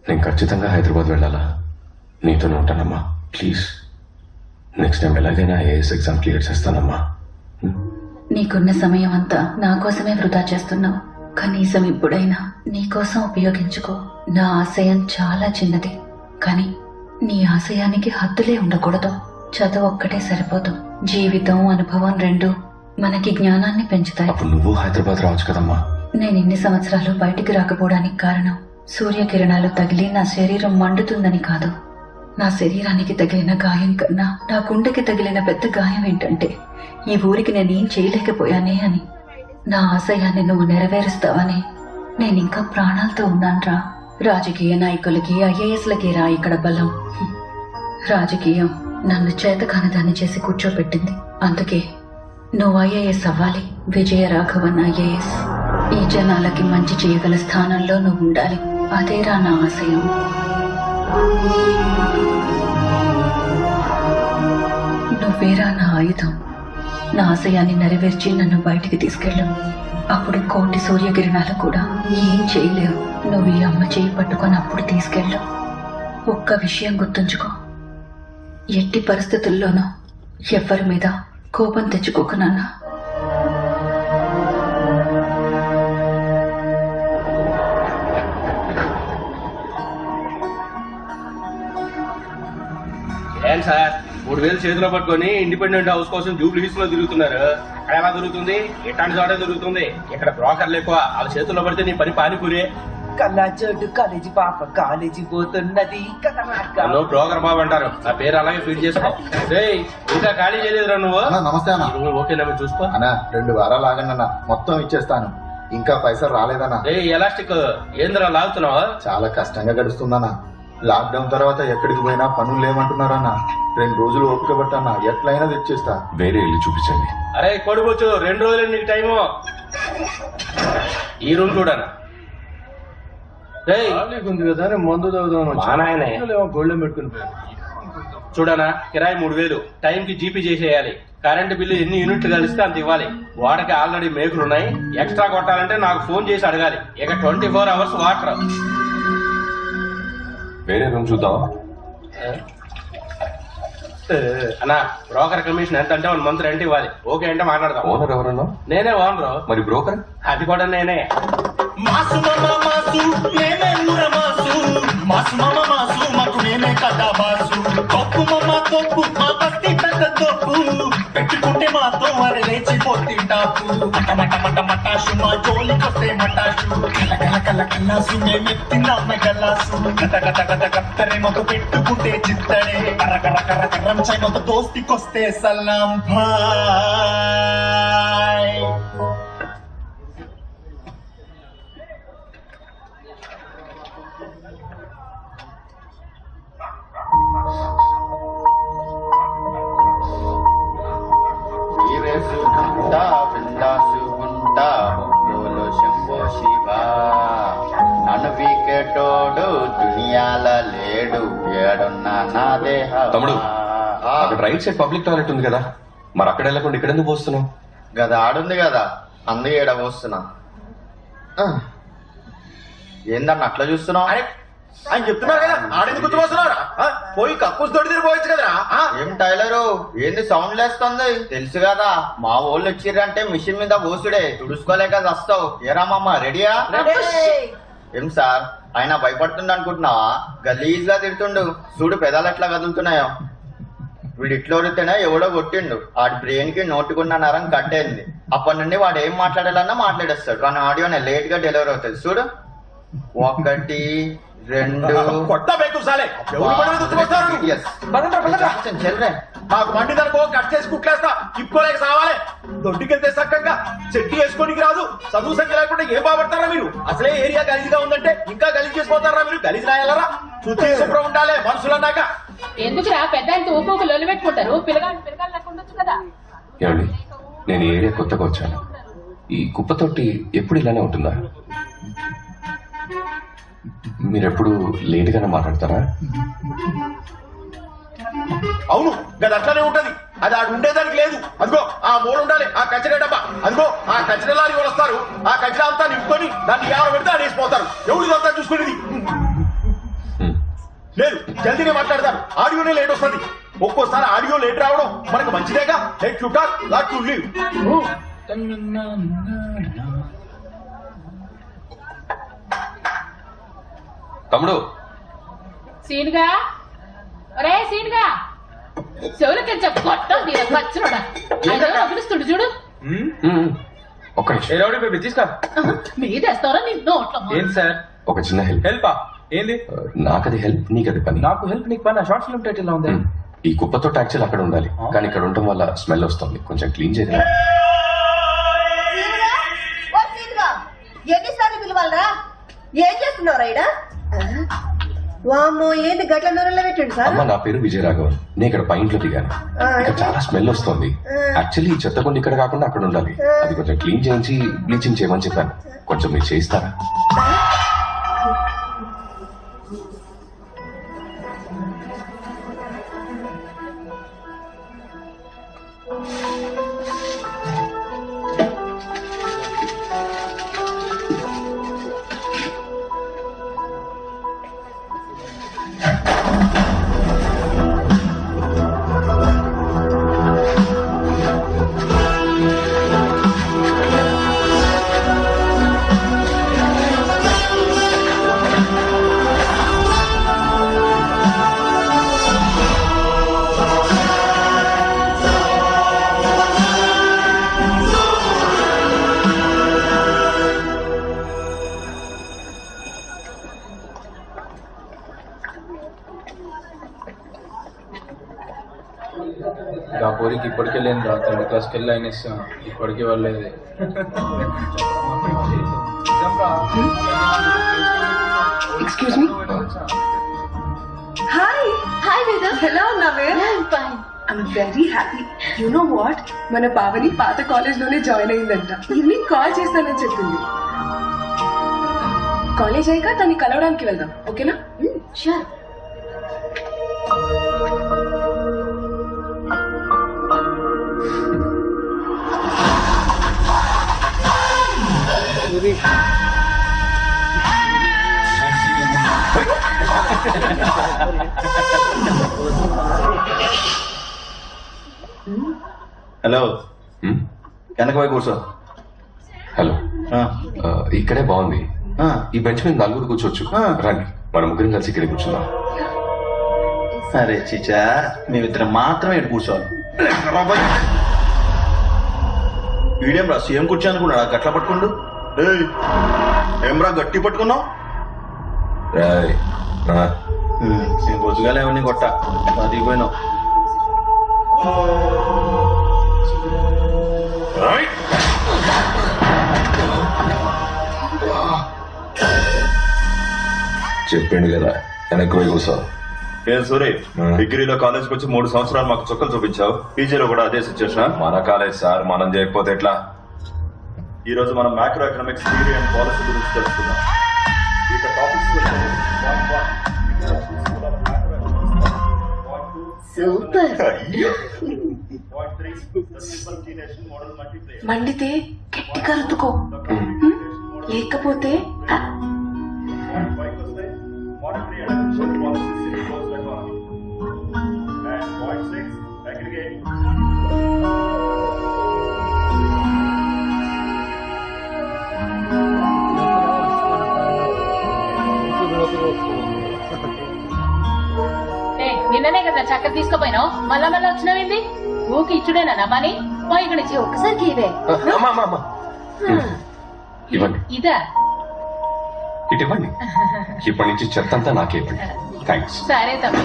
నేను ఖచ్చితంగా హైదరాబాద్ వెళ్ళాలా? నీతోనే ఉంటానమ్మా, ప్లీజ్. నెక్స్ట్ టైం ఎలాగైనా ఐఏఎస్ ఎగ్జామ్ క్లియర్ చేస్తానమ్మా. నీకున్న సమయం అంతా నా కోసమే వృధా చేస్తున్నావు. కనీసం ఇప్పుడైనా నీకోసం ఉపయోగించుకో. నా ఆశయం చాలా చిన్నది, కానీ నీ ఆశయానికి హద్దులే ఉండకూడదు. చదువు ఒక్కటే సరిపోదు, జీవితం, అనుభవం రెండు మనకి జ్ఞానాన్ని పెంచుతాయి. అప్పుడు నువ్వు హైదరాబాద్ రావచ్చు కదమ్మా. నేను ఇన్ని సంవత్సరాలు బయటికి రాకపోవడానికి కారణం సూర్యకిరణాలు తగిలి నా శరీరం మండుతుందని కాదు. నా శరీరానికి తగిలిన గాయం కన్నా నా గుండెకి తగిలిన పెద్ద గాయం ఏంటంటే ఈ ఊరికి నేనేం చేయలేకపోయానే అని. నా ఆశయాన్ని నువ్వు నెరవేరుస్తావని నేనింకా ప్రాణాలతో ఉన్నాన్రా. రాజకీయ నాయకులకి, ఐఏఎస్లకి రా ఇక్కడ బలం. రాజకీయం నన్ను చేతకానిదాన్ని చేసి కూర్చోపెట్టింది. అందుకే నువ్వు ఐఏఎస్ అవ్వాలి, విజయరాఘవన్ ఐఏఎస్. ఈ జనాలకి మంచి చేయగల స్థానంలో నువ్వు ఉండాలి. అదేరా నా ఆశయం. నువ్వేరా నా ఆయుధం. నా ఆశయాన్ని నెరవేర్చి నన్ను బయటికి తీసుకెళ్ళు. అప్పుడు కోటి సూర్యకిరణాలు కూడా ఏం చేయలేవు. నువ్వు ఈ అమ్మ చేయి పట్టుకొని అప్పుడు తీసుకెళ్ళు. ఒక్క విషయం గుర్తుంచుకో, ఎట్టి పరిస్థితుల్లోనూ ఎవ్వరి మీద కోపం తెచ్చుకోకు నాన్న. ఏం సార్ 3000 చేతిలో పట్టుకొని ఇండిపెండెంట్ హౌస్ కోసం జూబ్లీ హిల్స్ లో తిరుగుతున్నారు. అక్కడ ఎలా దొరుకుతుంది? ఇట్లాంటి చోటే దొరుకుతుంది. ఇక్కడ బ్రోకర్లు ఎక్కువ. వాళ్ళ చేతుల్లో పడితే నీ పని పానీపూరే. కల్లాచోడు కాలేజీ పాప కాలేజీ పోతున్నది. నన్ను బ్రోకర్ బాబు అంటారు. నా పేరు అలాగే ఫీడ్ చేసుకో. ఇంకా ఖాళీ చేయలేదురా నువ్వు? నమస్తే అన్న. నువ్వు ఓకేనా చూసుకో అన్న. 2 వారాలు ఆగండి అన్న, మొత్తం ఇచ్చేస్తాను. ఇంకా పైసలు రాలేదన్నా. ఎలాస్టిక్ ఏందిరా లాగుతున్నావా? చాలా కష్టంగా గడుస్తుందన్న. లాక్డౌన్ తర్వాత ఎక్కడికి పోయినా పనులు లేమంటున్నారన్న. 2 రోజులు ఓపిక పట్టన్నా, ఎట్లయినా తెచ్చేస్తా. వేరే ఇల్లు చూపించండి. అరే కొడుకోవచ్చు, 2 రోజులు నీకు టైము. ఈ రూమ్ చూడనా? చూడనా, కిరాయి 3000, టైంకి జీపీ చేసేయాలి. కరెంట్ బిల్లు ఎన్ని యూనిట్లు కలిస్తే అంత ఇవ్వాలి. వాడికి ఆల్రెడీ మేకులు ఉన్నాయి. ఎక్స్ట్రా కొట్టాలంటే నాకు ఫోన్ చేసి అడగాలి. ఇక 24 hours వాటర్. వేరే రూమ్ చూద్దాం అన్నా. బ్రోకర్ కమిషన్ ఎంత అంటే 1 month రెంట్ ఇవ్వాలి. ఓకే అంటే మాట్లాడదాం. ఓనర్ ఎవరన్నా? నేనే ఓనరు. మరి బ్రోకర్? అది కూడా నేనే. మాసు మామ మాసు నేనే ఊర మాసు. మాసు మామ మాసు మాకు నేనే కదా బాసు. తప్పు మామ తప్పు మా బస్తి పెద్ద తప్పు. పెట్టుకుంటే మాతో మరి లేచిపోతే టాపు. మట మట మటాషు మా జోలికొస్తే మటాషు. కల కల కల కల్లాసు మేమెత్తినామె గల్లాసు. గత గత గత గత్తరే మాకు పెట్టుకుంటే చిత్తడే. కర్ర కర్ర కర్ర కర్రం చై మాకు దోస్తికొస్తే సలాం భాయ్. తమ్ముడు, అక్కడ రైట్ సైడ్ పబ్లిక్ టాయిలెట్ ఉంది కదా, మరి అక్కడ వెళ్ళకుండా ఇక్కడ ఎందుకు పోస్తున్నావు? గదా ఆడుంది కదా, అందుకే ఈడ పోస్తున్నా. ఏందన్న అట్లా చూస్తున్నావు? ఆయన చెప్తున్నారు కదా, ఆడేందుకు గుర్తుపోతున్నారా? పోయి కక్కుస్ తోటి తిరిగిపోవచ్చు కదరా. ఏం టైలరు, ఏంది సౌండ్ లేస్తుంది? తెలుసు కదా, మా వాళ్ళు వచ్చిర్రంటే మిషన్ మీద పోసుడే, తుడుచుకోలేక వస్తావు. ఏరా మామ, రెడీయా? ఏం సార్, ఆయన భయపడుతుండ అనుకుంటున్నావా? గలీజ్ గా తిడుతుండు. చూడు పెదాలు ఎట్లా కదులుతున్నాయో. వీడు ఇట్లా వడితేనే ఎవడో కొట్టిండు. ఆడి బ్రెయిన్ కి నోటుకున్న నరం కట్టేంది. అప్పటి నుండి వాడు ఏం మాట్లాడాలన్నా మాట్లాడేస్తాడు. కానీ ఆడియోనే లేట్ గా డెలివరీ అవుతుంది. చూడు, 1 2 కొత్త బైకు సాలే చెల్రే. మాకు మండి దొరకో కట్ చేసి కుట్లేస్తా. ఇప్పుకోలేక సావాలి. దొడ్డికెళ్తే సక్కంగా చెట్టు వేసుకోనికి రాదు. చదువు సంఖ్య లేకుండా ఏం బాగుపడతారా మీరు? అసలే ఏరియా గలీజ్గా ఉందంటే ఇంకా గలీజ్ చేసిపోతారా మీరు? గలీజ్ రాయాలరా? శుద్ధి శుభ్రం ఉండాలి మనుషులన్నాక. ఎందుకురా పెద్ద ఊపు లొల్లు పెట్టుకుంటారు? పిల్లగాళ్ళు లేకుండా కదా. ఏమండి, నేను ఈ ఏరియా కొత్తగా వచ్చాను. ఈ కుప్పతోటి ఎప్పుడు ఇలానే ఉంటుందా? మీరెప్పుడు లేట్ గానే మాట్లాడతారా? అవును, గది అట్లానే ఉంటది. అది ఆడు ఉండేదానికి లేదు. అదిగో ఆ మూడు ఉండాలి. ఆ కచ్చర డబ్బా అదిగో, ఆ కచ్చర లారీ వాళ్ళు వస్తారు. ఆ కచ్చర అంతా నింపుకొని దాన్ని ఎవరు పెడితే ఆడేసిపోతారు. ఎవరు ఇదంతా చూసుకునేది? లేదు జల్దీనే మాట్లాడతాను. ఆడియోనే లేట్ వస్తుంది. ఒక్కోసారి ఆడియో లేట్ రావడం మనకు మంచిదేగా. Let you talk, lot you live. తమ్ముడు సీన్గా ఒరే సీన్గా చెవులకి చెప్పొట్టం పచ్చినోడా పిలుస్తుడు చూడు. ఒక్క నిమిషం తీసుకో. మీదేస్తారా నీ నోట్లో ఏంటి సార్? ఒక చిన్న హెల్ప్. హెల్పా? ఏంది? నాకది హెల్ప్, నీకది పని. నాకు హెల్ప్ నీకు పని. షార్ట్ ఫిల్మ్ టైటిల్ ఉంది. ఈ కుప్పతో ట్యాక్సీలు అక్కడ ఉండాలి, కానీ ఇక్కడ ఉండటం వల్ల స్మెల్ వస్తుంది. కొంచెం క్లీన్ చేయగలరా? ఎన్నిసార్లు పిలవాలరా? ఏం చేస్తున్నావు రైడా? వామ్మో, ఏంది గట్ల నూనెలో పెట్టండి సార్. అమ్మ, నా పేరు విజయరాఘవన్. నేను ఇక్కడ పైంట్లో దిగాను. ఇక్కడ చాలా స్మెల్ వస్తుంది. యాక్చువల్లీ ఈ చెత్త కొండ ఇక్కడ కాకుండా అక్కడ ఉండాలి. అది కొంచెం క్లీన్ చేయించి బ్లీచింగ్ చేయమని చెప్పాను. కొంచెం మీరు చేయిస్తారా? ఆ పోరికి ఇప్పటికే లేని రా. 3rd క్లాస్కి వెళ్ళి ఆయన ఇస్తాం. ఇప్పటికీ వాళ్ళేది. Excuse me. Hi hi Veda, ఎలా ఉన్నావే? I'm very happy. You know what, మన పావని పాత కాలేజ్ లోనే జాయిన్ అయిందంట. ఈవినింగ్ కాల్ చేస్తానని చెప్పింది. కాలేజ్ అయ్యాక తన్ని కలవడానికి వెళ్దాం, ఓకేనా? షూర్. హలో, వెనక పోయి కూర్చో. హలో, ఇక్కడే బాగుంది. ఈ బెంచ్ మీద 4 కూర్చోవచ్చు. రండి, మన ముగ్గురం కలిసి ఇక్కడే కూర్చుందాం. అరే చిచా, మేమిద్దరం మాత్రమే ఇక్కడ కూర్చోవాలి. వీడేం రా సీఎం కూర్చో అనుకున్నాడా? గట్ల పట్టుకుండు. ఏం రా గట్టి పట్టుకున్నావు? నేను రోజుగాలే అవన్నీ కొట్ట దిగిపోయినావు. చెప్పిండు కదా వెనక్కి పోయి కూర్చో. ఏం సూరి, డిగ్రీలో కాలేజ్కి వచ్చి 3 సంవత్సరాలు మాకు చుక్కలు చూపించావు. పీజీలో కూడా అదే సిచ్యువేషన్. మన కాలేజ్ సార్, మనం చేయకపోతే ఎట్లా? ఈ రోజు మనం macro economics theory and policy గురించి తెలుసుకుందాం. ఇక టాపిక్స్ మండితే గట్టిగా రుతుకో, లేకపోతే నిన్ననే కదా చక్కెర తీసుకుపోయినావు, మళ్ళా మళ్ళా వచ్చినావేంది? ఊకి ఇచ్చుడేనా నా పని? పోయి ఇక్కడ ఇచ్చి ఒక్కసారికి ఇదే. ఇవ్వండి. ఇదా? ఇటు ఇవ్వండి. ఇప్పటి నుంచి చెత్త అంతా నాకే ఇవ్వండి. థ్యాంక్స్. సరే తమ్మి.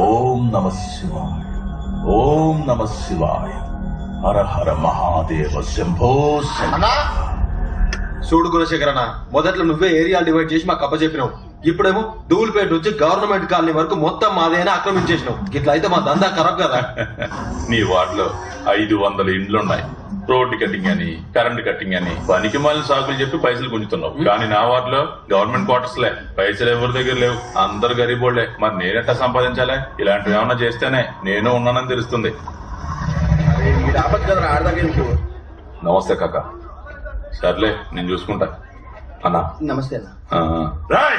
ఓం నమ శివాయ, ఓం నమ శివాయ, హర హర మహాదేవ శంభో. అన్నా చూడు గుణశేఖరన్న, మొదట్లో నువ్వే ఏరియా డివైడ్ చేసి మాకు అప్పచెప్పినావు. ఇప్పుడేమో ధూల్పేట నుంచి గవర్నమెంట్ కాలనీ వరకు మొత్తం మాదేనా ఆక్రమించేసినావు. ఇట్లా అయితే మా దందా ఖరాబ్ కదా. నీ వార్డులో 500 ఇండ్లున్నాయి. రోడ్డు కటింగ్ అని, కరెంట్ కటింగ్ అని పనికి మాలిన సాకులు చెప్పి పైసలు గుంజుతున్నావు. కానీ నా వార్డులో గవర్నమెంట్ క్వార్టర్స్ లే, పైసలు ఎవరి దగ్గర లేవు. అందరు గరీబోళ్లే. మరి నేనెట్టా సంపాదించాలే? ఇలాంటివి ఏమన్నా చేస్తేనే నేను ఉన్నానని తెలుస్తుంది. ఇది ఆపచ్చు కదరా ఆడదాకా నీకు. నమస్తే కాక. సర్లే నేను చూసుకుంటా. అన్నా నమస్తే అన్న. రాయ్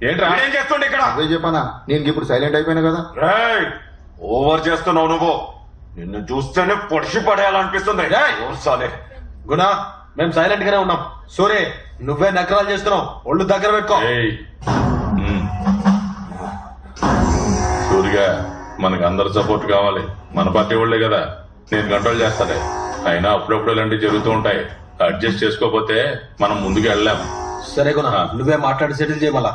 ఏంట్రా ఏం చేస్తుండే ఇక్కడ? అదే చెప్పానా, నేను ఇప్పుడు సైలెంట్ అయిపోయినా కదా. రాయ్ ఓవర్ చేస్తున్నావు నువ్వు. నిన్ను చూస్తేనే పొడిచి పడేయాలనిపిస్తుంది. సాలే గుణ, మేము సైలెంట్ గానే ఉన్నాం. సూరే, నువ్వే నకరాలు చేస్తున్నావు. ఒళ్ళు దగ్గర పెట్టుకో. సూరిగా మనకు అందరు సపోర్ట్ కావాలి. మన పార్టీ వాళ్ళే కదా, నేను కంట్రోల్ చేస్తానే. అయినా అప్పుడప్పుడు ఇలాంటివి జరుగుతూ ఉంటాయి. అడ్జస్ట్ చేసుకోకపోతే మనం ముందుకు వెళ్ళాం. సరే గుణ, నువ్వే మాట్లాడి సెటిల్ చేయమలా.